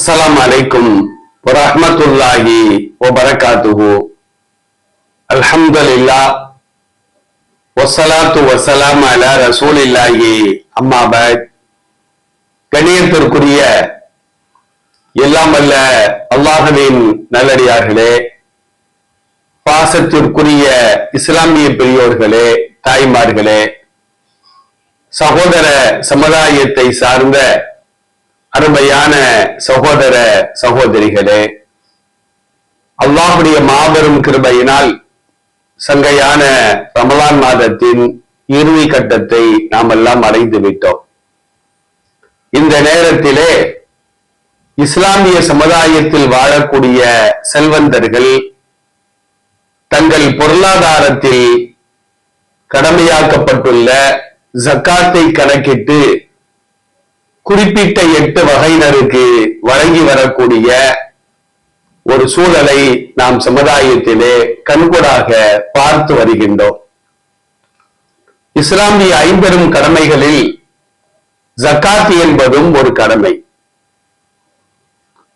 அஸ்ஸலாமு அலைக்கும் வரஹ்மத்துல்லாஹி வபரகாத்துஹு. அல்ஹம்துலில்லாஹ் வஸ்ஸலாத்து வஸ்ஸலாமு அலா ரசூலில்லாஹி அம்மா பஅத். கண்ணியத்திற்குரிய எல்லாம் வல்ல அல்லாஹ்வின் நல்லடியார்களே, பாசத்திற்குரிய இஸ்லாமிய பெரியோர்களே, தாய்மார்களே, சகோதர சமுதாயத்தை சார்ந்த அருமையான சகோதர சகோதரிகளே, அல்லாஹ்வுடைய மாபெரும் கிருபையினால் சங்கையான ரமலான் மாதத்தின் இறுதி கட்டத்தை நாம் எல்லாம் அடைந்து விட்டோம். இந்த நேரத்திலே இஸ்லாமிய சமுதாயத்தில் வாழக்கூடிய செல்வந்தர்கள் தங்கள் பொருளாதாரத்தில் கடமையாக்கப்பட்டுள்ள ஜக்காத்தை கணக்கிட்டு குறிப்பிட்ட 8 வகையினருக்கு வழங்கி வரக்கூடிய ஒரு சூழலை நாம் சமுதாயத்திலே கண்கூடாக பார்த்து வருகின்றோம். இஸ்லாமிய 5 பெரும் கடமைகளில் ஜக்காத் என்பதும் ஒரு கடமை.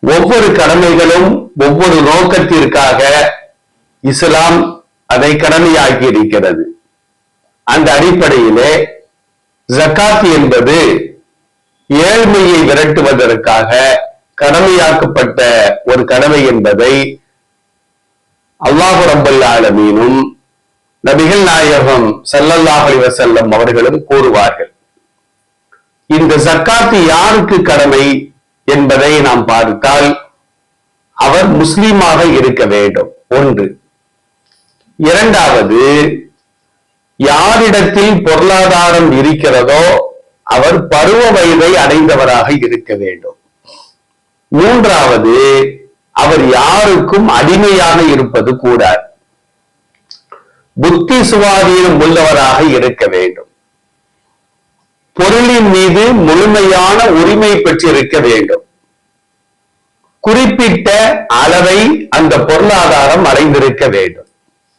ஒவ்வொரு கடமைகளும் ஒவ்வொரு நோக்கத்திற்காக இஸ்லாம் அதை கடமையாக்கி இருக்கிறது. அந்த அடிப்படையிலே ஜக்காத் என்பது ஏழ்மையை விரட்டுவதற்காக கடமையாக்கப்பட்ட ஒரு கடமை என்பதை அல்லாஹ் ரப்பல் ஆலமீனும் நபிகள் நாயகம் ஸல்லல்லாஹு அலைஹி வஸல்லம் அவர்களும் கூறுவார்கள். இந்த ஜக்காத் யாருக்கு கடமை என்பதை நாம் பார்த்தால் அவர் முஸ்லிமாக இருக்க வேண்டும், ஒன்று. இரண்டாவது, யாரிடத்தில் பொருளாதாரம் இருக்கிறதோ அவர் பருவ வயதை அடைந்தவராக இருக்க வேண்டும். மூன்றாவது, அவர் யாருக்கும் அடிமையாக இருப்பது கூடாது, புத்தி சுவாதீனம் உள்ளவராக இருக்க வேண்டும். பொருளின் மீது முழுமையான உரிமை பெற்றிருக்க வேண்டும். குறிப்பிட்ட அளவை அந்த பொருளாதாரம் அடைந்திருக்க வேண்டும்.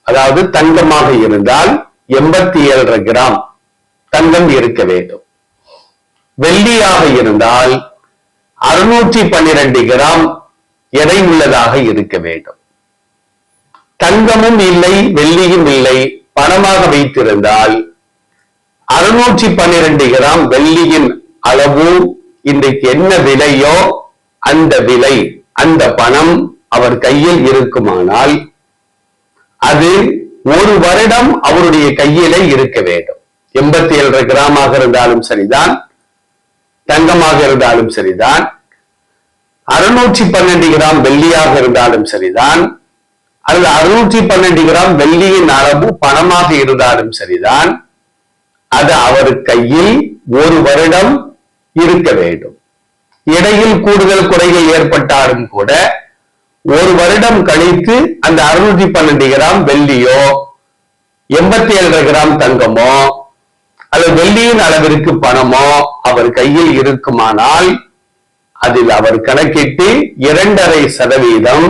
அதாவது தங்கமாக இருந்தால் 87 கிராம் தங்கம் இருக்க வேண்டும். வெள்ளியாக இருந்தால் 612 கிராம் எடை உள்ளதாக இருக்க வேண்டும். தங்கமும் இல்லை, வெள்ளியும் இல்லை, பணமாக வைத்திருந்தால் 612 கிராம் வெள்ளியின் அளவு இன்றைக்கு என்ன விலையோ அந்த விலை, அந்த பணம் அவர் கையில் இருக்குமானால் அது ஒரு வருடம் அவருடைய கையிலே இருக்க வேண்டும். 87 கிராமாக இருந்தாலும் சரிதான், தங்கமாக இருந்தாலும் சரிதான், 612 கிராம் வெள்ளியாக இருந்தாலும் சரிதான், அல்லது 612 கிராம் வெள்ளியின் அளவு பணமாக இருந்தாலும் சரிதான், அது அவர் கையில் ஒரு வருடம் இருக்க வேண்டும். இடையில் கூடுதல் குறைகள் ஏற்பட்டாலும் கூட ஒரு வருடம் கழித்து அந்த 612 கிராம் வெள்ளியோ 87 கிராம் தங்கமோ அல்லது வெள்ளியின் அளவிற்கு பணமோ அவர் கையில் இருக்குமானால் அதில் அவர் கணக்கிட்டு 2.5%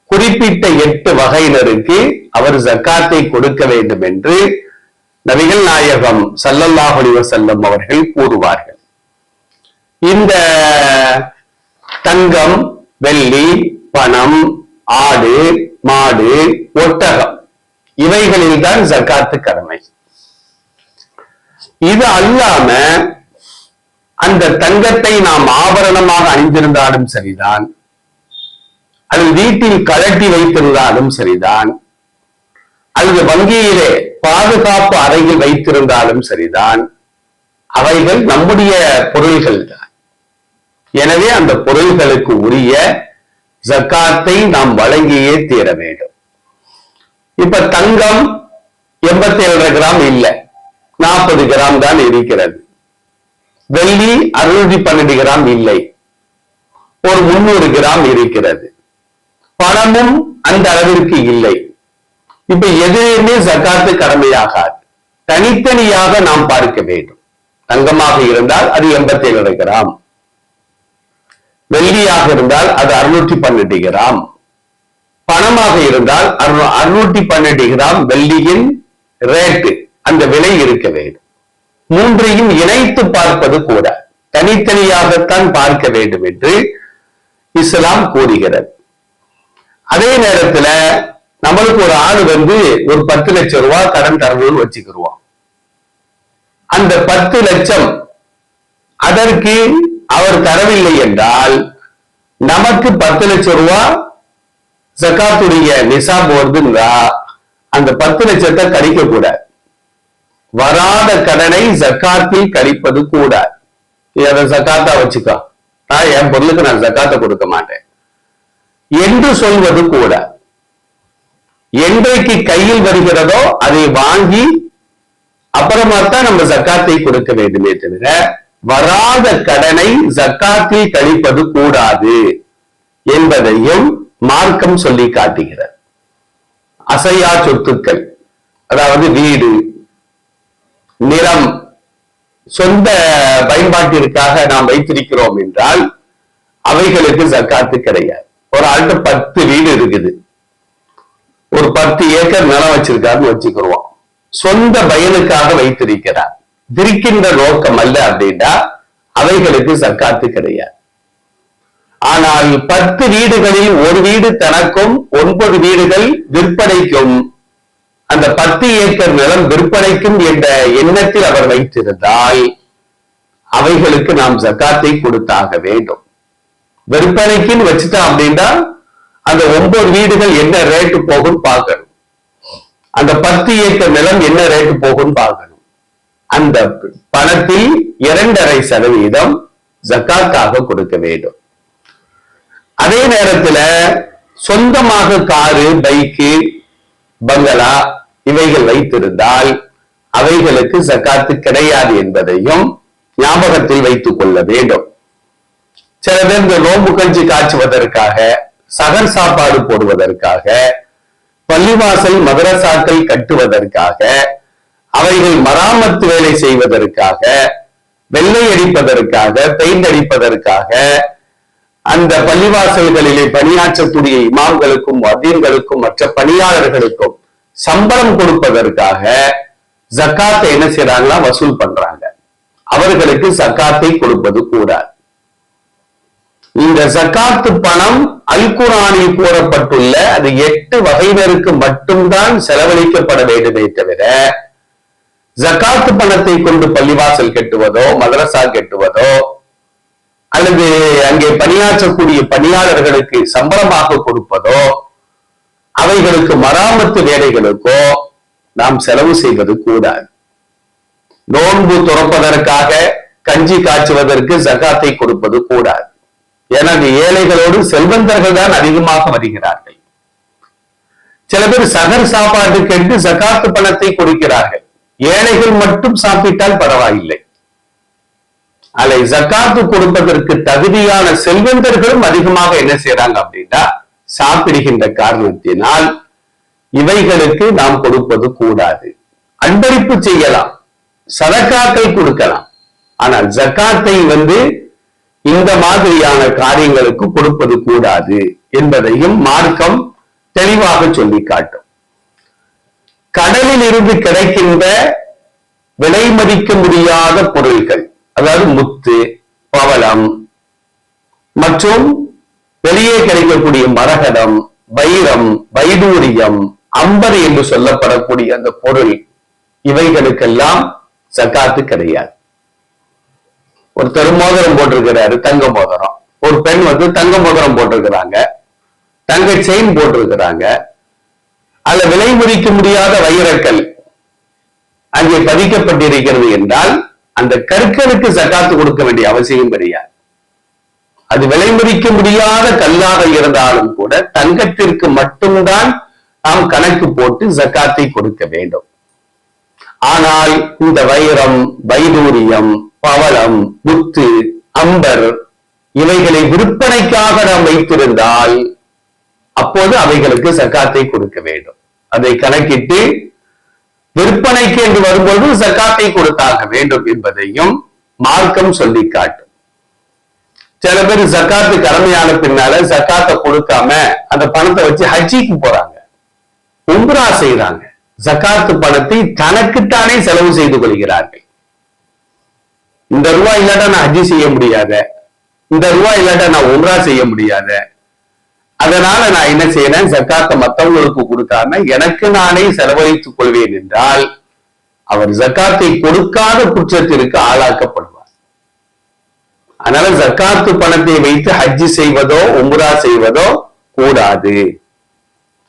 குறிப்பிட்ட 8 வகையினருக்கு அவர் ஜக்காத்தை கொடுக்க வேண்டும் என்று நபிகள் நாயகம் ஸல்லல்லாஹு அலைஹி வஸல்லம் அவர்கள் கூறுவார்கள். இந்த தங்கம், வெள்ளி, பணம், ஆடு, மாடு, ஒட்டகம் இவைகளில் தான் ஜக்காத்து கடமை. இது அல்லாம அந்த தங்கத்தை நாம் ஆபரணமாக அணிந்திருந்தாலும் சரிதான், அல்லது வீட்டில் கழட்டி வைத்திருந்தாலும் சரிதான், அல்லது வங்கியிலே பாதுகாப்பு அறையில் வைத்திருந்தாலும் சரிதான், அவைகள் நம்முடைய பொருள்கள் தான். எனவே அந்த பொருள்களுக்கு உரிய ஜக்காத்தை நாம் வழங்கியே தீர வேண்டும். இப்ப தங்கம் 87 கிராம் இல்லை, 40 கிராம் தான் இருக்கிறது. வெள்ளி 612 கிராம் இல்லை, ஒரு 300 கிராம் இருக்கிறது. பணமும் அந்த அளவிற்கு இல்லை. இப்ப எதுவுமே ஜக்காத்து கடமையாகாது, தனித்தனியாக நாம் பார்க்க வேண்டும். தங்கமாக இருந்தால் அது 87 கிராம், வெள்ளியாக இருந்தால் அது 612 கிராம், பணமாக இருந்தால் 612 கிராம் வெள்ளியின் ரேட்டு, அந்த விலை இருக்க வேண்டும். மூன்றையும் இணைத்து பார்ப்பது கூட, தனித்தனியாகத்தான் பார்க்க வேண்டும் என்று இஸ்லாம் கூறுகிறது. அதே நேரத்துல நம்மளுக்கு ஒரு ஆள் ஒரு 10 லட்சம் ரூபாய் கடன் தரணும்னு வச்சுக்கிடுவோம். அந்த 10 லட்சம் அதற்கு அவர் தரவில்லை என்றால் நமக்கு 10 லட்சம் ரூபாய் ஜகாத்துடைய நிசாப் வருதுன்னா அந்த 10 லட்சத்தை கழிக்க கூடாது. வராத கடனை ஜக்காத்தில் கழிப்பது கூடாது. அதை ஜக்காத்தா வச்சுக்கோ, நான் என் பொருளுக்கு நான் ஜக்காத்தை கொடுக்க மாட்டேன் என்று சொல்வது கூட. என்றைக்கு கையில் வருகிறதோ அதை வாங்கி அப்புறமா தான் நம்ம ஜக்காத்தை கொடுக்க வேண்டுமே தவிர வராத கடனை ஜக்காத்தில் கழிப்பது கூடாது என்பதையும் மார்க்கம் சொல்லி காட்டுகிறது. அசையா சொத்துக்கள், அதாவது வீடு, நிலம், சொந்த பயன்பாட்டிற்காக நாம் வைத்திருக்கிறோம் என்றால் அவைகளுக்கு ஜக்காத்து கிடையாது. ஒரு ஆள்கிட்ட 10 வீடு இருக்குது, ஒரு 10 ஏக்கர் நிலம் வச்சிருக்காருன்னு வச்சுக்கிறோம். சொந்த பயனுக்காக வைத்திருக்கிறார், விற்கின்ற நோக்கம் அல்ல அப்படின்னா அவைகளுக்கு ஜக்காத்து கிடையாது. ஆனால் 10 வீடுகளில் ஒரு வீடு தனக்கும் 9 வீடுகள் விற்பனைக்கும், அந்த 10 ஏக்கர் நிலம் விற்பனைக்கும் என்ற எண்ணத்தில் அவர் வைத்திருந்தால் அவைகளுக்கு நாம் ஜக்காத்தை கொடுத்தாக வேண்டும். விற்பனைக்குன்னு வச்சுட்டோம் அப்படின்னா அந்த 9 வீடுகள் என்ன ரேட்டு போகும் பார்க்கணும், அந்த 10 ஏக்கர் நிலம் என்ன ரேட்டு போகும் பார்க்கணும். அந்த பணத்தில் 2.5% ஜக்காத்தாக கொடுக்க வேண்டும். அதே நேரத்துல சொந்தமாக காரு, பைக்கு, பங்களா இவைகள் வைத்திருந்தால் அவைகளுக்கு ஜக்காத்து கிடையாது என்பதையும் ஞாபகத்தில் வைத்துக் கொள்ள வேண்டும். சில பேர் இந்த நோம்பு கஞ்சி காய்ச்சுவதற்காக, சகர் சாப்பாடு போடுவதற்காக, பள்ளிவாசல் மதரசாக்கள் கட்டுவதற்காக, அவைகள் மராமத்து வேலை செய்வதற்காக, வெள்ளை அடிப்பதற்காக, பெயிண்ட் அடிப்பதற்காக, அந்த பள்ளிவாசல்களிலே பணியாற்றக்கூடிய இமாம்களுக்கும் அதீன்களுக்கும் மற்ற பணியாளர்களுக்கும் சம்பளம் கொடுப்பதற்காக ஜக்காத்தை என்ன செய்யறாங்களா, வசூல் பண்றாங்க. அவர்களுக்கு ஜக்காத்தை கொடுப்பது கூடாது. இந்த ஜக்காத்து பணம் அல் குர்ஆனில் கூறப்பட்டுள்ள அது 8 வகையினருக்கு மட்டும்தான் செலவழிக்கப்பட வேண்டுமே தவிர ஜக்காத்து பணத்தை கொண்டு பள்ளிவாசல் கட்டுவதோ, மதரசா கட்டுவதோ, அல்லது அங்கே பணியாற்றக்கூடிய பணியாளர்களுக்கு சம்பளமாக கொடுப்பதோ, அவைகளுக்கு மராமத்து வேலைகளுக்கோ நாம் செலவு செய்வது கூடாது. நோன்பு துறப்பதற்காக கஞ்சி காய்ச்சுவதற்கு ஜக்காத்தை கொடுப்பது கூடாது. எனது ஏழைகளோடு செல்வந்தர்கள் தான் அதிகமாக வருகிறார்கள். சில பேர் சகர் சாப்பாட்டுக்கு என்று ஜக்காத்து பணத்தை கொடுக்கிறார்கள். ஏழைகள் மட்டும் சாப்பிட்டால் பரவாயில்லை. அதை ஜக்காத்து கொடுப்பதற்கு தகுதியான செல்வந்தர்களும் அதிகமாக என்ன செய்யறாங்க அப்படின்னா சாப்பிடுகின்ற காரணத்தினால் இவைகளுக்கு நாம் கொடுப்பது கூடாது. அன்பளிப்பு செய்யலாம், சதக்காக்கள் கொடுக்கலாம், ஆனால் ஜக்காத்தை இந்த மாதிரியான காரியங்களுக்கு கொடுப்பது கூடாது என்பதையும் மார்க்கம் தெளிவாக சொல்லி காட்டும். கடலில் இருந்து கிடைக்கின்ற விலை மதிக்க முடியாத பொருட்கள், அதாவது முத்து, பவளம் மற்றும் வெளியே கிடைக்கக்கூடிய மரகதம், வைரம், வைடூரியம், அம்பர் என்று சொல்லப்படக்கூடிய அந்த பொருள், இவைகளுக்கெல்லாம் ஜக்காத்து கிடையாது. ஒருத்தர் மோதிரம் போட்டிருக்கிறாரு, தங்க மோதிரம். ஒரு பெண் தங்க மோதிரம் போட்டிருக்கிறாங்க, தங்க செயின் போட்டிருக்கிறாங்க. அதுல விலை மதிக்க முடியாத வைரக்கல் அங்கே பதிக்கப்பட்டிருக்கிறது என்றால் அந்த கற்களுக்கு ஜக்காத்து கொடுக்க வேண்டிய அவசியம் கிடையாது. அது விலை மதிக்க முடியாத கல்லாக இருந்தாலும் கூட தங்கத்திற்கு மட்டும்தான் நாம் கணக்கு போட்டு ஜக்காத்தை கொடுக்க வேண்டும். ஆனால் இந்த வைரம், வைடூரியம், பவளம், முத்து, அம்பர் இவைகளை விற்பனைக்காக நாம் வைத்திருந்தால் அப்போது அவைகளுக்கு ஜக்காத்தை கொடுக்க வேண்டும். அதை கணக்கிட்டு விற்பனைக்கு என்று வரும்போது ஜக்காத்தை கொடுத்தாக வேண்டும் என்பதையும் மார்க்கம் சொல்லி காட்டும். சில பேர் ஜக்காத்து கடமையான பின்னால ஜக்காத்தை கொடுக்காம அந்த பணத்தை வச்சு ஹஜ்ஜிக்கு போறாங்க, உம்ரா செய்யறாங்க. ஜக்காத்து பணத்தை தனக்குத்தானே செலவு செய்து கொள்கிறார்கள். இந்த ரூபாய் இல்லாட்டா நான் ஹஜ்ஜி செய்ய முடியாத, இந்த ரூபாய் இல்லாட்டா நான் உம்ரா செய்ய முடியாத, அதனால நான் என்ன செய்யறேன், ஜக்காத்தை மத்தவங்களுக்கு கொடுக்காம எனக்கு நானே செலவழித்துக் கொள்வேன் என்றால் அவர் ஜக்காத்தை கொடுக்காத குற்றத்திற்கு ஆளாக்கப்படுவார். அதனால ஜக்காத்து பணத்தை வைத்து ஹஜ்ஜி செய்வதோ உம்ரா செய்வதோ கூடாது.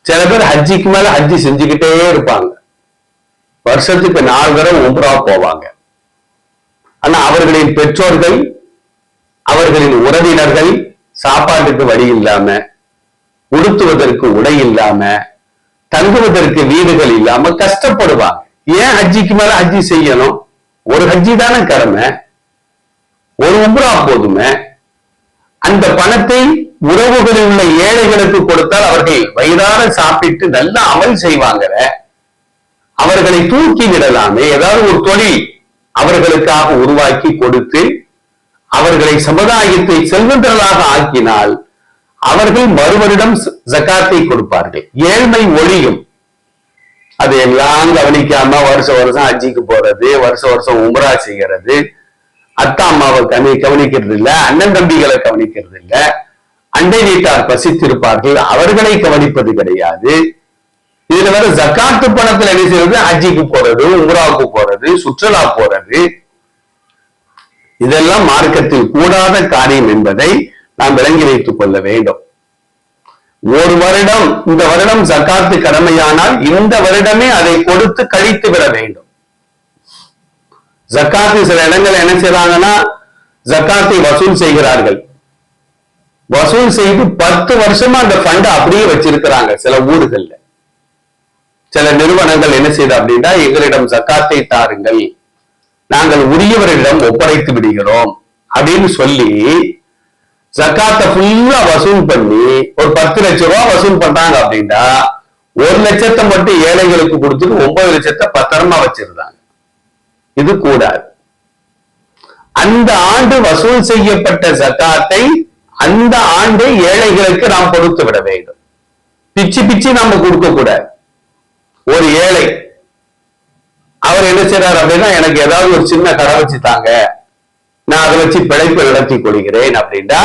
சில பேர் ஹஜ்ஜிக்கு மேல ஹஜ்ஜி செஞ்சுக்கிட்டே இருப்பாங்க, வருஷத்துக்கு 4 தடவை உம்ரா போவாங்க. ஆனா அவர்களின் பெற்றோர்கள், அவர்களின் உறவினர்கள் சாப்பாட்டுக்கு வழி இல்லாம, உடுத்துவதற்கு உடை இல்லாம, தங்குவதற்கு வீடுகள் இல்லாம கஷ்டப்படுவாங்க. ஏன் ஹஜ்ஜிக்கு மேல ஹஜ்ஜி செய்யணும்? ஒரு ஹஜ்ஜி தானே கடமை, ஒரு உம்ரா போதுமே. அந்த பணத்தை உறவுகளில் உள்ள ஏழைகளுக்கு கொடுத்தால் அவர்கள் வயிறார சாப்பிட்டு நல்ல அமல் செய்வாங்க. அவர்களை தூக்கி விடலாமே, ஏதாவது ஒரு தொழில் அவர்களுக்காக உருவாக்கி கொடுத்து அவர்களை சமுதாயத்தை செல்வந்தர்களாக ஆக்கினால் அவர்கள் மறுவரிடம் ஜக்காத்தை கொடுப்பார்கள், ஏழ்மை ஒழியும். அது எல்லாம் கவனிக்காம வருஷம் வருஷம் ஹஜ்ஜிக்கு போறது, வருஷம் வருஷம் உம்ரா செய்கிறது, அத்தா அம்மாவை கவனிக்கிறது இல்ல, அண்ணன் தம்பிகளை கவனிக்கிறது இல்ல, அண்டை வீட்டார் பசித்திருப்பார்கள் அவர்களை கவனிப்பது கிடையாது. இதுல வேற ஜக்காத்து பணத்துல என்ன செய்யறது, ஹஜ்ஜிக்கு போறது, உம்ராவுக்கு போறது, சுற்றுலா போறது, இதெல்லாம் மார்க்கத்தில் கூடாத காரியம் என்பதை நாம் விளங்கி வைத்துக் கொள்ள வேண்டும். ஒரு வருடம், இந்த வருடம் ஜக்காத்து கடமையானால் இந்த வருடமே அதை கொடுத்து கழித்து விட வேண்டும். ஜக்காத்து சில இடங்கள் என்ன செய்யறாங்கன்னா ஜக்காத்தை வசூல் செய்கிறார்கள், வசூல் செய்து 10 வருஷமா அந்த ஃபண்ட் அப்படியே வச்சிருக்கிறாங்க. சில ஊர்கள்ல சில நிறுவனங்கள் என்ன செய்யுது அப்படின்னா, எங்களிடம் ஜக்காத்தை தாருங்கள், நாங்கள் உரியவரிடம் ஒப்படைத்து விடுகிறோம் அப்படின்னு சொல்லி ஜக்காத்தை ஃபுல்லா வசூல் பண்ணி ஒரு 10 லட்சம் ரூபாய் வசூல் பண்றாங்க அப்படின்னா 1 லட்சத்தை மட்டும் ஏழைகளுக்கு கொடுத்துட்டு 9 லட்சத்தை பத்திரமா வச்சிருந்தாங்க. இது கூடாது. அந்த ஆண்டு வசூல் செய்யப்பட்ட ஜக்காத்தை அந்த ஆண்டு ஏழைகளுக்கு நாம் கொடுத்து விட வேண்டும். பிச்சு பிச்சு நாம கொடுக்க கூடாது. ஒரு ஏழை அவர் என்ன செய்யறாரு அப்படின்னா, எனக்கு ஏதாவது ஒரு சின்ன கடை வச்சு தாங்க, நான் அதை வச்சு பிழைப்பு நடத்தி கொள்கிறேன் அப்படின்னா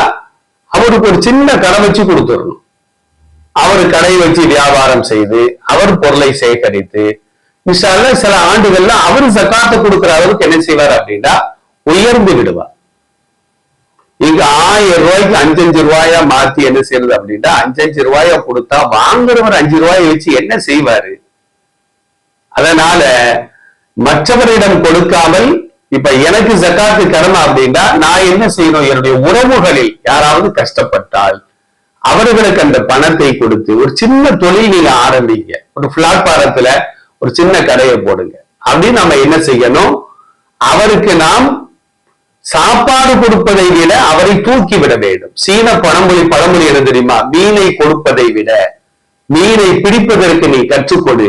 அவருக்கு ஒரு சின்ன கடை வச்சு கொடுத்துடணும். அவர் கடை வச்சு வியாபாரம் செய்து அவர் பொருளை சேகரித்து சில ஆண்டுகள்ல அவர் ஜக்காத்தை கொடுக்கிற அளவுக்கு என்ன செய்வார் அப்படின்னா உயர்ந்து விடுவார். இங்க 1000 ரூபாய்க்கு 5 ரூபாயா மாத்தி என்ன செய்யறது அப்படின்னா 5 ரூபாயா கொடுத்தா வாங்குறவர் 5 ரூபாயை வச்சு என்ன செய்வாரு? அதனால மற்றவரிடம் கொடுக்காமல், இப்ப எனக்கு ஜக்காத்து கடமை அப்படின்னா நான் என்ன செய்யணும், என்னுடைய உறவுகளில் யாராவது கஷ்டப்பட்டால் அவர்களுக்கு அந்த பணத்தை கொடுத்து ஒரு சின்ன தொழில் நீங்க ஆரம்பிங்க, ஒரு பிளாட்பாரத்துல ஒரு சின்ன கடையை போடுங்க அப்படின்னு நம்ம என்ன செய்யணும், அவருக்கு நாம் சாப்பாடு கொடுப்பதை விட அவரை தூக்கி விட வேண்டும். சீன பழமொழி என்ன தெரியுமா, மீனை கொடுப்பதை விட மீனை பிடிப்பதற்கு நீ கற்றுக்கொடு,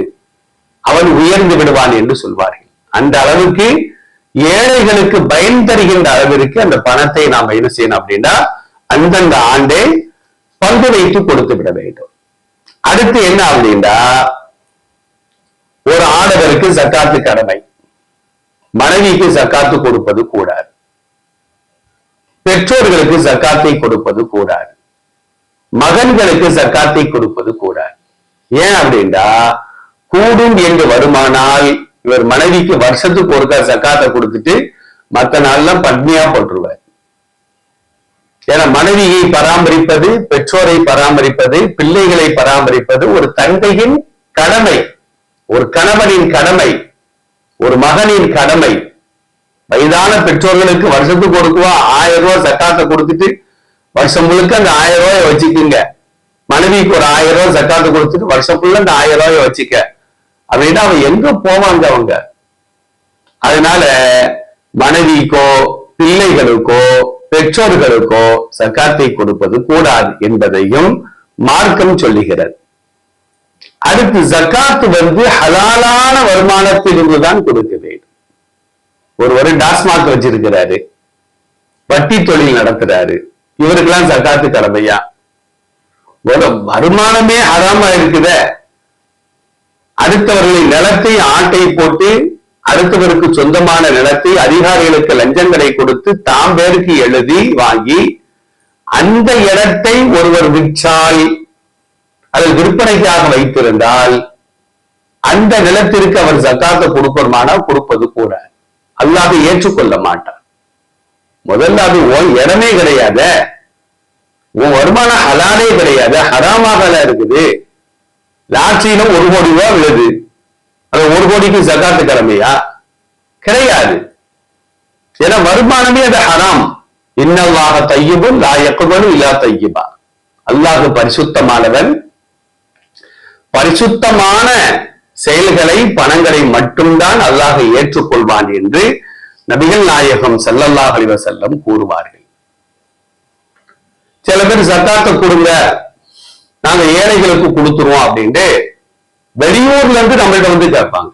அவன் உயர்ந்து விடுவான் என்று சொல்வார்கள். அந்த அளவுக்கு ஏழைகளுக்கு பயன் தருகின்ற அளவிற்கு அந்த பணத்தை நாம் என்ன செய்யணும் அப்படின்னா அந்தந்த ஆண்டே பங்கு வைத்து கொடுத்து விட வேண்டும். அடுத்து என்ன அப்படின்னா, ஒரு ஆடவருக்கு ஜக்காத்து கடமை, மனைவிக்கு ஜக்காத்து கொடுப்பது கூடாது, பெற்றோர்களுக்கு ஜக்காத்தை கொடுப்பது கூடாது, மகன்களுக்கு ஜக்காத்தை கொடுப்பது கூடாது. ஏன் அப்படின்னா, கூடும் என்று வருமானால் இவர் மனைவிக்கு வருஷத்துக்கு ஒருக்கா ஜக்காத்தை கொடுத்துட்டு மற்ற நாள்லாம் பட்னியா போட்டுருவார். ஏன்னா மனைவியை பராமரிப்பது, பெற்றோரை பராமரிப்பது, பிள்ளைகளை பராமரிப்பது ஒரு தந்தையின் கடமை, ஒரு கணவனின் கடமை, ஒரு மகனின் கடமை. வயதான பெற்றோர்களுக்கு வருஷத்துக்கு கொடுக்குவா 1000 ரூபாய் ஜக்காத்தை கொடுத்துட்டு வருஷம் முழுக்க அந்த 1000 ரூபாயை வச்சுக்குங்க. மனைவிக்கு ஒரு 1000 ரூபாய் ஜக்காத்தை கொடுத்துட்டு வருஷம் ஃபுல்லா அந்த 1000 ரூபாயை வச்சுக்க அப்படின்னா அவன் எங்க போவாங்க அவங்க? அதனால மனைவிக்கோ பிள்ளைகளுக்கோ பெற்றோர்களுக்கோ ஜக்காத்தை கொடுப்பது கூடாது என்பதையும் மார்க்கம் சொல்லுகிறது. அடுத்து ஜக்காத்து ஹலாலான வருமானத்தில் இருந்துதான் கொடுக்க வேண்டும். ஒருவர் டாஸ்மாக் வச்சிருக்கிறாரு, வட்டி தொழில் நடத்துறாரு, இவருக்கெல்லாம் ஜக்காத்து கடமையா? வருமானமே ஹராமா இருக்குத. அடுத்தவர்களின் நிலத்தை ஆட்டை போட்டு அடுத்தவருக்கு சொந்தமான நிலத்தை அதிகாரிகளுக்கு லஞ்சங்களை கொடுத்து தாம் பேருக்கு எழுதி வாங்கி அந்த இடத்தை ஒருவர் விற்றால் அல்லது விற்பனைக்காக வைத்திருந்தால் அந்த நிலத்திற்கு அவர் ஜக்காத்தை கொடுப்போமானால் கொடுப்பது கூட அல்லாஹ் ஏற்றுக்கொள்ள மாட்டார். முதல்ல அது இடமே கிடையாத, உன் வருமானம் ஹலாலே கிடையாது, ஹராமாக இருக்குது. லாட்சியில 1 கோடி ரூபாய் விழுது, அது 1 கோடிக்கு ஜக்காத்து கடமையா? கிடையாது. ஏன்னா வருமானமே அது ஹராம். இன்னல்லாஹ தய்யிபுன் லா யக்பலு இல்லா தய்யிபா. அல்லாஹ் பரிசுத்தமானவன், பரிசுத்தமான செயல்களை பணங்களை மட்டும்தான் அல்லாஹ் ஏற்றுக்கொள்வான் என்று நபிகள் நாயகம் ஸல்லல்லாஹு அலைஹி வஸல்லம் கூறுவார்கள். சில பேர் ஜக்காத்தை கொடுங்க, நாங்க ஏழைகளுக்கு கொடுத்துருவோம் அப்படின்ட்டு வெளியூர்ல இருந்து நம்மள்ட்ட வந்து கேட்பாங்க.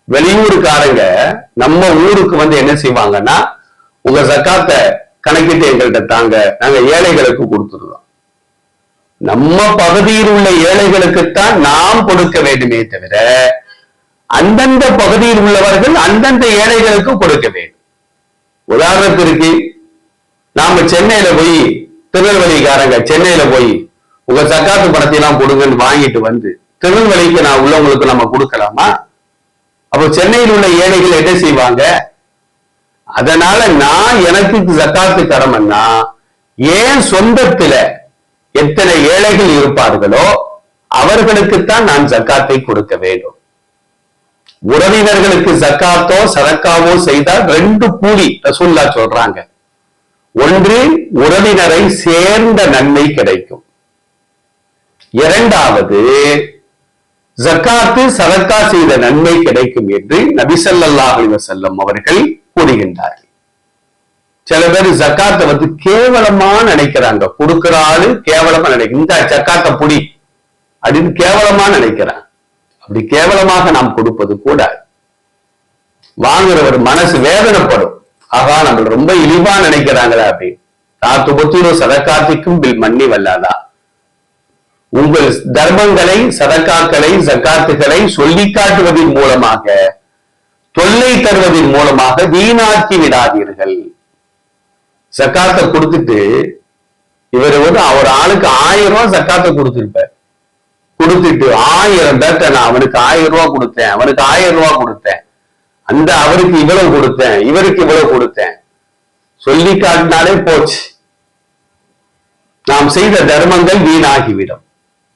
வெளியூருக்காரங்க நம்ம ஊருக்கு வந்து என்ன செய்வாங்கன்னா, உங்க ஜக்காத்தை கணக்கிட்டு எங்கள்கிட்ட தாங்க, நாங்க ஏழைகளுக்கு கொடுத்துருவோம். நம்ம பகுதியில் உள்ள ஏழைகளுக்குத்தான் நாம் கொடுக்க வேண்டுமே தவிர அந்தந்த பகுதியில் உள்ளவர்கள் அந்தந்த ஏழைகளுக்கு கொடுக்க வேண்டும். உதாரணத்திற்கு நாம சென்னையில போய், திருநெல்வேலிக்காரங்க சென்னையில போய் உங்க ஜக்காத்து பணத்தை எல்லாம் கொடுங்கன்னு வாங்கிட்டு வந்து திருநெல்வேலிக்கு நான் உள்ளவங்களுக்கு நம்ம கொடுக்கலாமா? அப்போ சென்னையில் உள்ள ஏழைகள் என்ன செய்வாங்க? அதனால நான் எனக்கு ஜக்காத்து கடமைன்னா ஏன் சொந்தத்துல எத்தனை ஏழைகள் இருப்பார்களோ அவர்களுக்குத்தான் நான் ஜக்காத்தை கொடுக்க வேண்டும். உறவினர்களுக்கு ஜக்காத்தோ சதக்காவோ செய்தால் 2 கூலி ரசூலுல்லாஹ் சொல்றாங்க. ஒன்று, உறவினரை சேர்ந்த நன்மை கிடைக்கும். இரண்டாவது, ஜக்காத்து சதக்கா செய்த நன்மை கிடைக்கும் என்று நபி ஸல்லல்லாஹு அலைஹி வஸல்லம் அவர்கள் கூறுகின்றார்கள். சில பேர் ஜக்காத்தை வந்து கேவலமா நினைக்கிறாங்க. கொடுக்கிற ஆளு கேவலமா நினைக்க, இந்த ஜக்காத்தை புடி அப்படின்னு கேவலமா நினைக்கிறான். அப்படி கேவலமாக நாம் கொடுப்பது கூட வாங்குறவர் மனசு வேதனைப்படும். ஆகா, நம்ம ரொம்ப இழிவா நினைக்கிறாங்களா அப்படின்னு. தாத்துபத்தூர் சதக்காத்திக்கும் பில் மன்னி வல்லாதா. உங்கள் தர்மங்களை, சதக்காக்களை, ஜக்காத்துகளை சொல்லி காட்டுவதன் மூலமாக, தொல்லை தருவதன் மூலமாக வீணாக்கி விடாதீர்கள். ஜக்காத்தை கொடுத்துட்டு இவர் வந்து அவர் ஆளுக்கு 1000 ரூபாய் ஜக்காத்தை கொடுத்திருப்பார். கொடுத்துட்டு 1000 பேர்த்த நான் அவனுக்கு 1000 ரூபாய் கொடுத்தேன், அவனுக்கு 1000 ரூபாய் கொடுத்தேன், அந்த அவருக்கு இவ்வளவு கொடுத்தேன், இவருக்கு இவ்வளவு கொடுத்தேன் சொல்லி காட்டினாலே போச்சு, நாம் செய்த தர்மங்கள் வீணாகிவிடும்.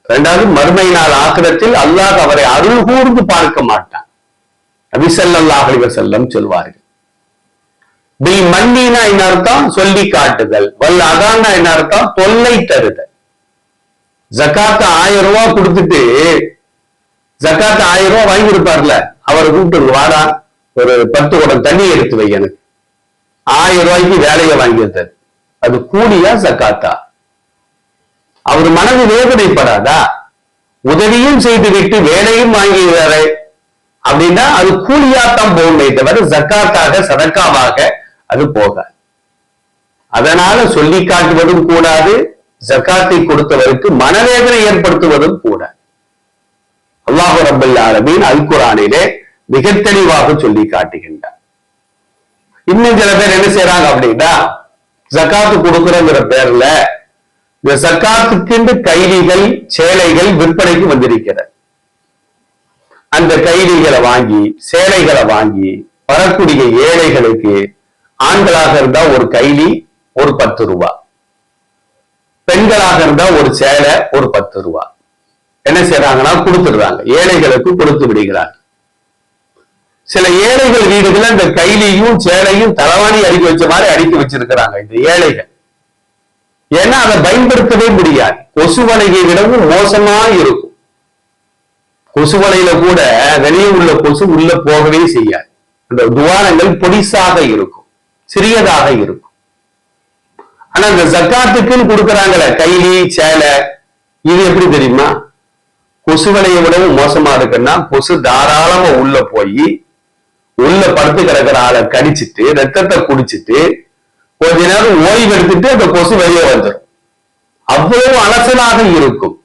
2வது, மறுமை நாள் ஆக்கிரத்தில் அல்லாஹ் அவரை அருள் கூர்ந்து பார்க்க மாட்டான். நபி ஸல்லல்லாஹு அலைஹி வஸல்லம் சொல்வார்கள். பில் மன்னினா என்ன அர்த்தம்? சொல்லி காட்டுதல். வல் அதான்னா என்ன அர்த்தம்? தொல்லை தருதல். ஜக்காத்து 1000 ரூபாய் கொடுத்துட்டு, ஜக்காத்து 1000 ரூபாய் வாங்கியிருப்பார்ல, அவரை கூப்பிட்டு வாடா ஒரு 10 குடம் தண்ணி எடுத்து வை, எனக்கு 1000 ரூபாய்க்கு வேலையை வாங்கியிருந்தார். அது கூலியா ஜக்காத்தா? அவர் மனது வேதனைப்படாதா? உதவியும் செய்துவிட்டு வேலையும் வாங்கிடுறாரு அப்படின்னா அது கூலியாத்தான் போகுமே தவிர ஜக்காத்தாக சதக்காவாக அது போகாது. அதனால சொல்லி காட்டுவதும் கூடாது, ஜக்காத்தை கொடுத்தவருக்கு மனவேதனை ஏற்படுத்துவதும் கூடாது. அல்லாஹ் ரப்பல் ஆலமீன் அல் குர்ஆனிலே மிக தெளிவாக சொல்லி காட்டுகின்றார். இன்னும் சில பேர் என்ன செய்யறாங்க அப்படின்னா, ஜக்காத்து கொடுக்கிறோங்கிற பேர்ல இந்த ஜக்காத்துக்கு கைலிகள், சேலைகள் விற்பனைக்கு வந்திருக்கிறது. அந்த கைலிகளை வாங்கி, சேலைகளை வாங்கி வரக்கூடிய ஏழைகளுக்கு ஆண்களாக இருந்தா ஒரு கைலி ஒரு 10 ரூபாய், பெண்களாக இருந்தா ஒரு சேலை ஒரு 10 ரூபாய் என்ன செய்யறாங்கன்னா கொடுத்துடுறாங்க, ஏழைகளுக்கு கொடுத்து விடுகிறாங்க. சில ஏழைகள் வீடுகள் இந்த கைலியும் சேலையும் தலவாணி அடுக்கி வச்ச மாதிரி அடுக்கி வச்சிருக்கிறாங்க இந்த ஏழைகள். ஏன்னா அதை பயன்படுத்தவே முடியாது. கொசுவலையை விடவும் மோசமா இருக்கும். கொசுவலையில கூட வெளியே உள்ள கொசு உள்ள போகவே செய்யாது. அந்த துவாரங்கள் பொடிசாக இருக்கும், சிறியதாக இருக்கும். ஆனா இந்த ஜக்காத்துக்குன்னு கொடுக்குறாங்களே கைலி சேலை, இது எப்படி தெரியுமா? கொசுவலையை விடவும் மோசமா இருக்குன்னா, கொசு தாராளமா உள்ள போய் உள்ள படுத்து கிடக்கிற ஆளை கடிச்சிட்டு ரத்தத்தை குடிச்சிட்டு கொஞ்ச நேரம் ஓய்வு எடுத்துட்டு அந்த கொசு வெளியே வந்துடும். அவ்வளவு அலசலாக இருக்கும்.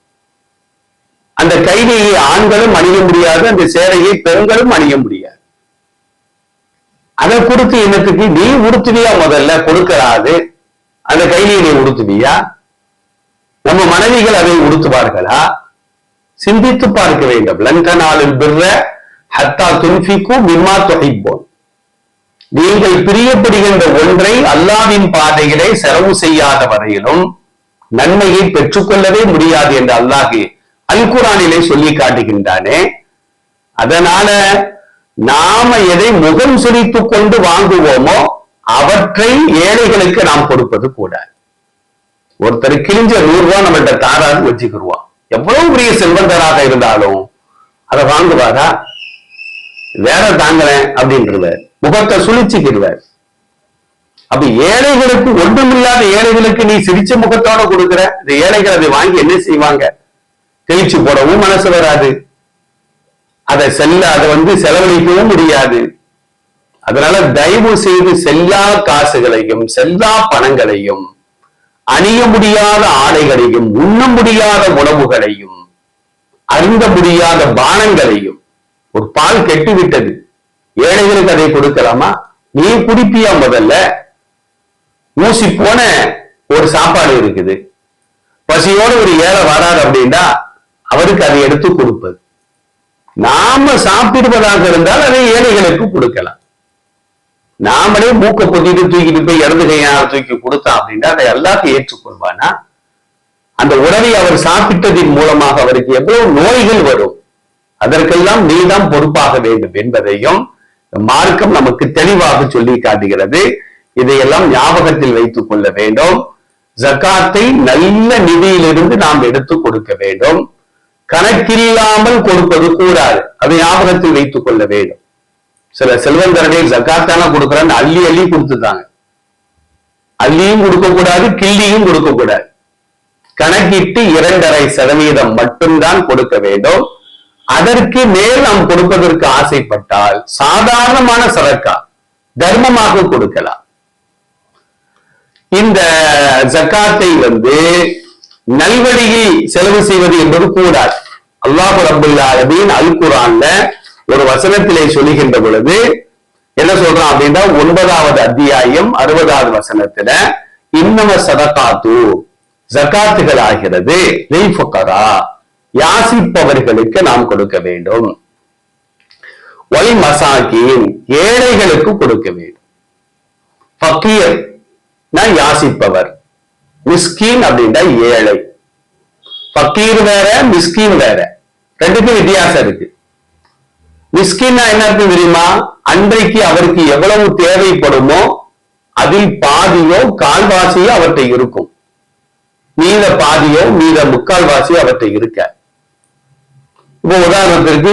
அந்த கைலியை ஆண்களும் அணிய முடியாது, அந்த சேலையை பெண்களும் அணிய முடியாது. அதை கொடுத்து என்னத்துக்கு? நீ உடுத்துவியா முதல்ல கொடுக்கறாது, அந்த கைலியை நீ உடுத்துவியா? நம்ம மனைவிகள் அதை உடுத்துவார்களா? சிந்தித்து பார்க்க வேண்டும். லண்டனாலில் பிற ஹத்தா துன்ஃபிகு மிம்மா துஹிப்பூன். நீங்கள் பிரியப்படுகின்ற ஒன்றை அல்லாஹ்வின் பாதையிலே செலவு செய்யாத வரையிலும் நன்மையை பெற்றுக்கொள்ளவே முடியாது என்று அல்லாஹ் அல் குர்ஆனிலே சொல்லி காட்டுகின்றானே. அதனால நாம எதை முகம் சுரித்துக் கொண்டு வாங்குவோமோ அவற்றை ஏழைகளுக்கு நாம் கொடுப்பது கூடாது. ஒருத்தர் கிழிஞ்ச 100 ரூபாய் நம்மள்கிட்ட தாரான்னு வச்சுக்கிடுவான். எவ்வளவு பெரிய செல்வந்தராக இருந்தாலும் அதை வாங்குவாரா? வேற தாங்களேன் அப்படின்றவர் முகத்தை சுழிச்சுக்கிடுவார். அப்ப ஏழைகளுக்கு, ஒன்றுமில்லாத ஏழைகளுக்கு நீ சிரிச்ச முகத்தோட கொடுக்குற. இந்த ஏழைகள் அதை வாங்கி என்ன செய்வாங்க? தெளிச்சு போடவும் மனசு வராது, அதை செலவழிக்கவும் முடியாது. அதனால தயவு செய்து செல்லா காசுகளையும் செல்லா பணங்களையும் அணிய முடியாத ஆடைகளையும் உண்ண முடியாத உணவுகளையும் அருந்த முடியாத பானங்களையும், ஒரு பால் கெட்டு விட்டது, ஏழைகளுக்கு அதை கொடுக்கலாமா? நீ குடிப்பியா? முதல்ல ஊசி போன ஒரு சாப்பாடு இருக்குது, பசியோட ஒரு ஏழை வராது அப்படின்னா அவருக்கு அதை எடுத்து கொடுப்பது. நாம சாப்பிடுவதாக இருந்தால் அதை ஏழைகளுக்கு கொடுக்கலாம். நாமளே மூக்க பொத்திட்டு தூக்கிட்டு போய் இடது கையால் தூக்கி கொடுத்தா அப்படின்னா அதை எல்லாத்தையும் ஏற்றுக்கொள்வானா? அந்த உணவை அவர் சாப்பிட்டதின் மூலமாக அவருக்கு எவ்வளவு நோய்கள் வரும், அதற்கெல்லாம் நீதான் பொறுப்பாக வேண்டும் என்பதையும் மார்க்கம் நமக்கு தெளிவாக சொல்லி காட்டுகிறது. இதையெல்லாம் ஞாபகத்தில் வைத்துக் கொள்ள வேண்டும். ஜகாத்தை நல்ல நிதியிலிருந்து நாம் எடுத்து கொடுக்க வேண்டும். கணக்கில்லாமல் கொடுப்பது கூடாது, அதை ஞாபகத்தில் வைத்துக் கொள்ள வேண்டும். சில செல்வந்தர்கள் ஜகாத்தான கொடுக்குறான்னு அள்ளி அள்ளி கொடுத்துட்டாங்க. அள்ளியும் கொடுக்க கூடாது, கிள்ளியும் கொடுக்க கூடாது. கணக்கிட்டு 2.5% மட்டும்தான் கொடுக்க வேண்டும். அதற்கு மேல் நாம் கொடுப்பதற்கு ஆசைப்பட்டால் சாதாரணமான சதக்கா தர்மமாக கொடுக்கலாம். இந்த ஜகாத்தை நல்வழியில் செலவு செய்வது என்பது கூடாது. அல்லாஹ் ரப்பல் ஆலமீன் அல் குர்ஆன்ல ஒரு வசனத்திலே சொல்லுகின்ற பொழுது என்ன சொல்றான் அப்படின்னா, 9வது அத்தியாயம் 60வது வசனத்துல இன்னம சதகாத்து, ஜகாத்துகள் ஆகிறது லில் ஃபுகரா, யாசிப்பவர்களுக்கு நாம் கொடுக்க வேண்டும். வல் மசாகீன், ஏழைகளுக்கு கொடுக்க வேண்டும். ஃபகீர் யாசிப்பவர், மிஸ்கீன் அப்படின்னா ஏழை. ஃபகீர் வேற, மிஸ்கீன் வேற, ரெண்டுக்கும் வித்தியாசம் இருக்கு. மிஸ்கீன்னா என்ன அர்த்தம் தெரியுமா? அன்றைக்கு அவருக்கு எவ்வளவு தேவைப்படுமோ அதில் பாதியோ கால்வாசியோ அவற்றை இருக்கும், மீத பாதியோ மீத முக்கால்வாசியோ அவற்றை இருக்க. இப்போ உதாரணத்திற்கு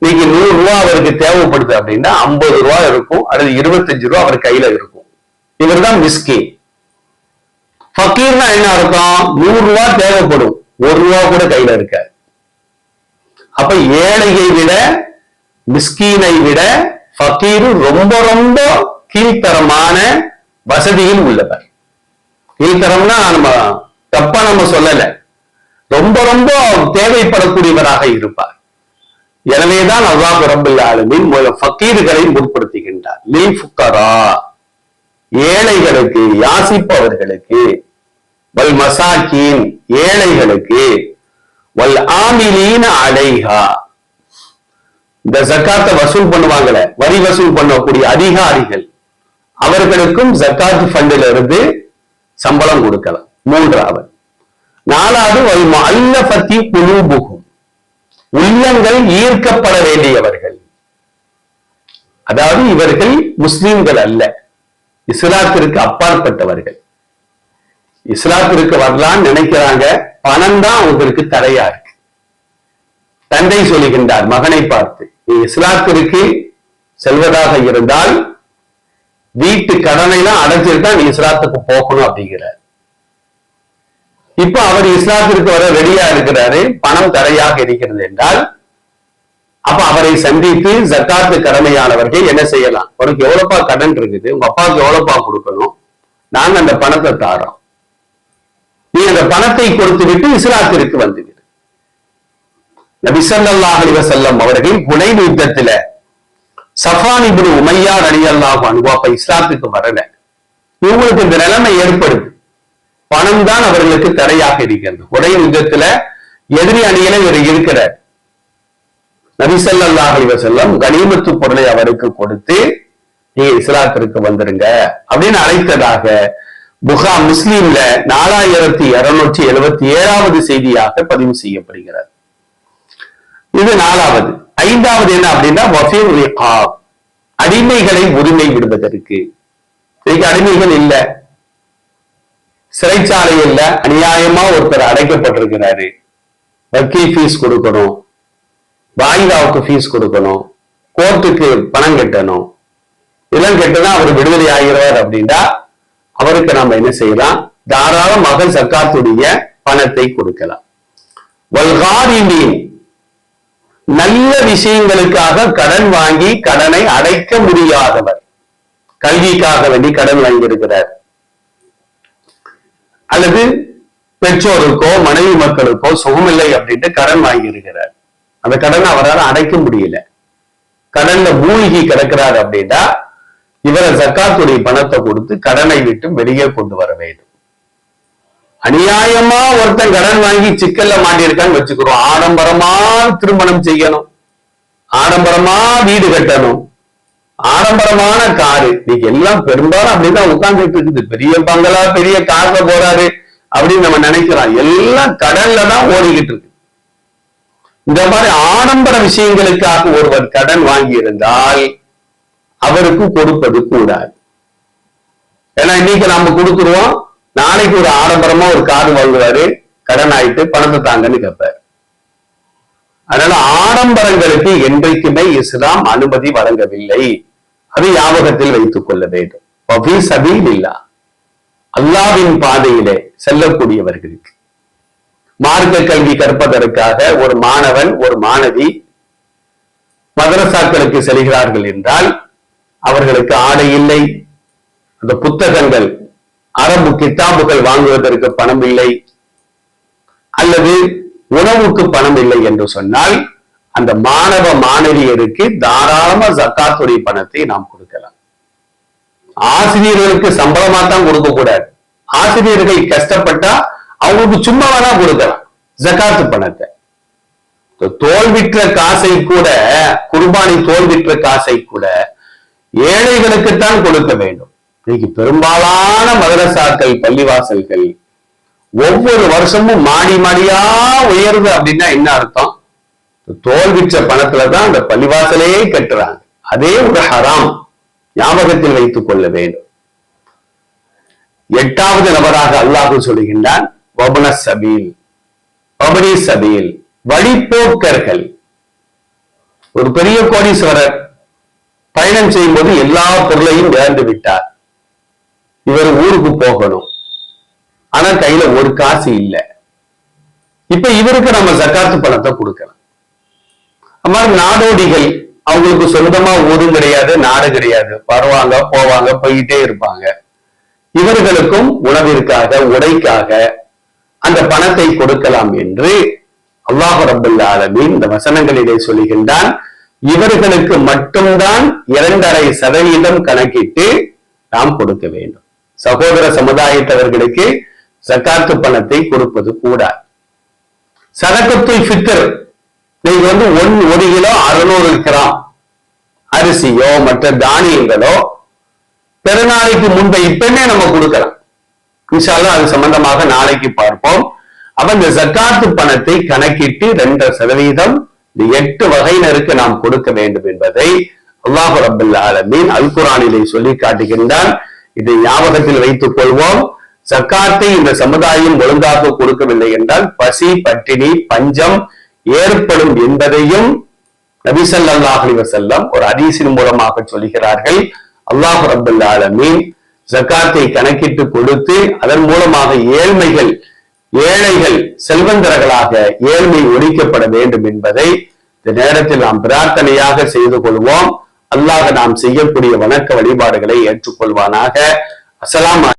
இன்னைக்கு 100 ரூபாய் அவருக்கு தேவைப்படுது அப்படின்னா 50 ரூபாய் இருக்கும், அல்லது 25 ரூபாய் அவர் கையில இருக்கும். இவர் தான் மிஸ்கீன். ஃபகீர்னா என்ன அர்த்தம்? 100 ரூபாய் தேவைப்படும், 1 ரூபாய் கூட கையில இருக்காது. அப்ப ஏழையை விட, மிஸ்கீனை விட ஃபகீர் ரொம்ப ரொம்ப கீழ்த்தரமான வசதியில் உள்ளவர். கீழ்த்தரம்னா தப்பா நம்ம சொல்லல, ரொம்ப ரொம்ப தேவைப்படக்கூடியவராக இருப்பார். எனவேதான் அல்லாஹ் ரப்பல் ஆலமீன் ஃபகீர்களை முற்படுத்துகின்றார். லில் ஃபுகரா, ஏழைகளுக்கு, யாசிப்பவர்களுக்கு, வல் மசாகீன், ஏழைகளுக்கு, வல் ஆமிலீன அலைஹா, இந்த ஜக்காத்தை வசூல் பண்ணுவாங்களே, வரி வசூல் பண்ணக்கூடிய அதிகாரிகள், அவர்களுக்கும் ஜக்காத் ஃபண்டில் இருந்து சம்பளம் கொடுக்கலாம். 3வது. 4வது வல் முஅல்லஃபத்தி குலூபுஹும், உள்ளங்கள் ஈர்க்கப்பட வேண்டியவர்கள். அதாவது இவர்கள் முஸ்லிம்கள் அல்ல, இஸ்லாத்திற்கு அப்பாற்பட்டவர்கள். இஸ்லாத்திற்கு வரலான்னு நினைக்கிறாங்க, பணம் தான் அவங்களுக்கு தடையா இருக்கு. தந்தை சொல்லுகின்றார் மகனை பார்த்து, நீ இஸ்லாத்திற்கு செல்வதாக இருந்தால் வீட்டு கடனைலாம் அடைச்சிருக்கா, நீ இஸ்லாத்துக்கு போகணும் அப்படிங்கிறார். இப்ப அவர் இஸ்லாத்திற்கு வர ரெடியா இருக்கிறாரு, பணம் தடையாக இருக்கிறது என்றால் அப்ப அவரை சந்தித்து ஜக்காத்து கடமையானவர்கள் என்ன செய்யலாம்? உனக்கு எவ்வளவுப்பா கடன் இருக்குது, உங்க அப்பாவுக்கு எவ்வளவுப்பா கொடுக்கணும், நாங்க அந்த பணத்தை தாரோம், நீ அந்த பணத்தை கொடுத்து விட்டு இஸ்லாத்திற்கு வந்துவிடு. நபி ஸல்லல்லாஹு அலைஹி வஸல்லம் அவர்கள் ஹுனைன் யுத்தத்துல சஃபான் இப்னு உமையா ரலியல்லாஹு அன்ஹு அப்ப இஸ்லாத்துக்கு வரல. இவங்களுக்கு இந்த நிலைமை ஏற்படுது. பணம் தான் அவர்களுக்கு தடையாக இருக்கிறது. உடைய யுத்தத்துல எதிரி அணியில இவர் இருக்கிறார். நபி ஸல்லல்லாஹு அலைஹி வஸல்லம் கனிமத்து பொருளை அவருக்கு கொடுத்து நீங்க இஸ்லாத்திற்கு வந்துருங்க அப்படின்னு அழைத்ததாக முஸ்லிம்ல 4277வது செய்தியாக பதிவு செய்யப்படுகிறது. இது 4வது. 5வது என்ன அப்படின்னா வஃபீர் ரிகாப், அடிமைகளை உரிமை விடுவதற்கு. இன்னைக்கு அடிமைகள் இல்ல, சிறைச்சாலையில் அநியாயமா ஒருத்தர் அடைக்கப்பட்டிருக்கிறாரு, வக்கீல் ஃபீஸ் கொடுக்கணும், வாய்தாவுக்கு ஃபீஸ் கொடுக்கணும், கோர்ட்டுக்கு பணம் கட்டணும், இதெல்லாம் கெட்டுதான் அவர் விடுதலை ஆகிறார் அப்படின்னா அவருக்கு நாம என்ன செய்யலாம்? தாராளமாக ஜக்காத்துடைய பணத்தை கொடுக்கலாம். வல்காரிமீன், நல்ல விஷயங்களுக்காக கடன் வாங்கி கடனை அடைக்க முடியாதவர், கல்விக்காக வேண்டி கடன் வாங்கியிருக்கிறார், அல்லது பெற்றோருக்கோ மனைவி மக்களுக்கோ சுகமில்லை அப்படின்ட்டு கடன் வாங்கி இருக்கிறார், அந்த கடனை அவரால் அடைக்க முடியல, கடன்ல மூழ்கி கிடக்கிறார் அப்படின்னா இவரை ஜக்காத்துடைய பணத்தை கொடுத்து கடனை விட்டு வெளியே கொண்டு வர வேண்டும். அநியாயமா ஒருத்தன் கடன் வாங்கி சிக்கல்ல மாட்டியிருக்கான்னு வச்சுக்கிறோம், ஆடம்பரமா திருமணம் செய்யணும், ஆடம்பரமா வீடு கட்டணும், ஆடம்பரமான காரு, இன்னைக்கு எல்லாம் பெரும்பாலும் அப்படிதான் உட்கார்ந்துட்டு இருக்குது. பெரிய பங்களா பெரிய கார்ல போறாரு அப்படின்னு நம்ம நினைக்கிறோம், எல்லாம் கடன்ல தான் ஓடிக்கிட்டு இருக்கு. இந்த மாதிரி ஆடம்பர விஷயங்களுக்காக ஒருவர் கடன் வாங்கி இருந்தால் அவருக்கு கொடுப்பது கூடாது. ஏன்னா இன்னைக்கு நாம கொடுத்துருவோம், நாளைக்கு ஒரு ஆடம்பரமா ஒரு கார் வாங்குவாரு, கடன் ஆயிட்டு பணத்தை தாங்கன்னு கேட்பாரு. அதனால ஆடம்பரங்களுக்கு என்றைக்குமே இஸ்லாம் அனுமதி வழங்கவில்லை, அது ஞாபகத்தில் வைத்துக் கொள்ள வேண்டும். அல்லாஹ்வின் பாதையிலே செல்லக்கூடியவர்களுக்கு மார்க்க கல்வி கற்பதற்காக ஒரு மாணவன் ஒரு மாணவி மதரசாக்களுக்கு செல்கிறார்கள் என்றால் அவர்களுக்கு ஆடை இல்லை, அந்த புத்தகங்கள் அரபு கிதாபுகள் வாங்குவதற்கு பணம் இல்லை, அல்லது உணவுக்கு பணம் இல்லை என்று சொன்னால் அந்த மாணவ மாணவியருக்கு தாராளமா ஜக்காத்துடைய பணத்தை நாம் கொடுக்கலாம். ஆசிரியர்களுக்கு சம்பளமா தான் கொடுக்க கூடாது, ஆசிரியர்கள் கஷ்டப்பட்டா அவங்களுக்கு சும்மா வேணா கொடுக்கலாம் ஜக்காத்து பணத்தை. தோல் விற்ற காசை கூட, குர்பானி தோல் விற்ற காசை கூட ஏழைகளுக்குத்தான் கொடுக்க வேண்டும். இன்னைக்கு பெரும்பாலான மதரசாக்கள் பள்ளிவாசல்கள் ஒவ்வொரு வருஷமும் மாடி மாடியா உயருது அப்படின்னா என்ன அர்த்தம்? தோல் விற்ற பணத்துலதான் அந்த பள்ளிவாசலே கட்டுறாங்க. அதே ஒரு ஹராம், ஞாபகத்தில் வைத்துக் கொள்ள வேண்டும். 8வது நபராக அல்லாஹ் சொல்லுகின்றான் வழிப்போக்கர்கள். ஒரு பெரிய கோடீஸ்வரர் பயணம் செய்யும் போது எல்லா பொருளையும் இழந்து விட்டார், இவர் ஊருக்கு போகணும், ஆனா கையில ஒரு காசு இல்லை. இப்ப இவருக்கு நம்ம ஜக்காத்து பணத்தை கொடுக்கலாம். அம்மாதிரி நாடோடிகள், அவங்களுக்கு சொந்தமா ஊரும் கிடையாது நாடு கிடையாது, வருவாங்க போவாங்க போயிட்டே இருப்பாங்க, இவர்களுக்கும் உணவிற்காக உடைக்காக அந்த பணத்தை கொடுக்கலாம் என்று அல்லாஹ் ரப்பல் ஆலமீன் இந்த வசனங்களிலே சொல்லுகின்றான். இவர்களுக்கு மட்டும்தான் 2.5% கணக்கிட்டு நாம் கொடுக்க வேண்டும். சகோதர சமுதாயத்தவர்களுக்கு ஜக்காத்து பணத்தை கொடுப்பது கூடாது. சதகத்துல் ஃபித்ர், நீங்க 1 கிலோ 600 கிராம் அரிசியோ மற்ற தானியங்களோ பெருநாளைக்கு முன்பே இப்பமே நம்ம கொடுக்கலாம். இன்ஷா அல்லாஹ் அது சம்பந்தமாக நாளைக்கு பார்ப்போம். அப்ப இந்த ஜக்காத்து பணத்தை கணக்கிட்டு 2% இந்த 8 வகையினருக்கு நாம் கொடுக்க வேண்டும் என்பதை அல்லாஹ் ரப்பல் ஆலமீன் அல் குர்ஆனிலே சொல்லி காட்டுகின்றான். இதை ஞாபகத்தில் வைத்துக் கொள்வோம். ஜக்காத்தை இந்த சமுதாயம் ஒழுங்காக கொடுக்கவில்லை என்றால் பசி பட்டினி பஞ்சம் ஏற்படும் என்பதையும் நபி ஸல்லல்லாஹு அலைஹி வஸல்லம் ஒரு ஹதீஸின் மூலமாக சொல்கிறார்கள். அல்லாஹ் ரப்பல் ஆலமீன் ஜக்காத்தை கணக்கிட்டு கொடுத்து அதன் மூலமாக ஏழைகள் செல்வந்தர்களாக ஏழ்மை ஒழிக்கப்பட வேண்டும் என்பதை இந்த நேரத்தில் நாம் பிரார்த்தனையாக செய்து கொள்வோம். அல்லாஹ் நாம் செய்யக்கூடிய வணக்க வழிபாடுகளை ஏற்றுக்கொள்வானாக. அஸ்ஸலாமு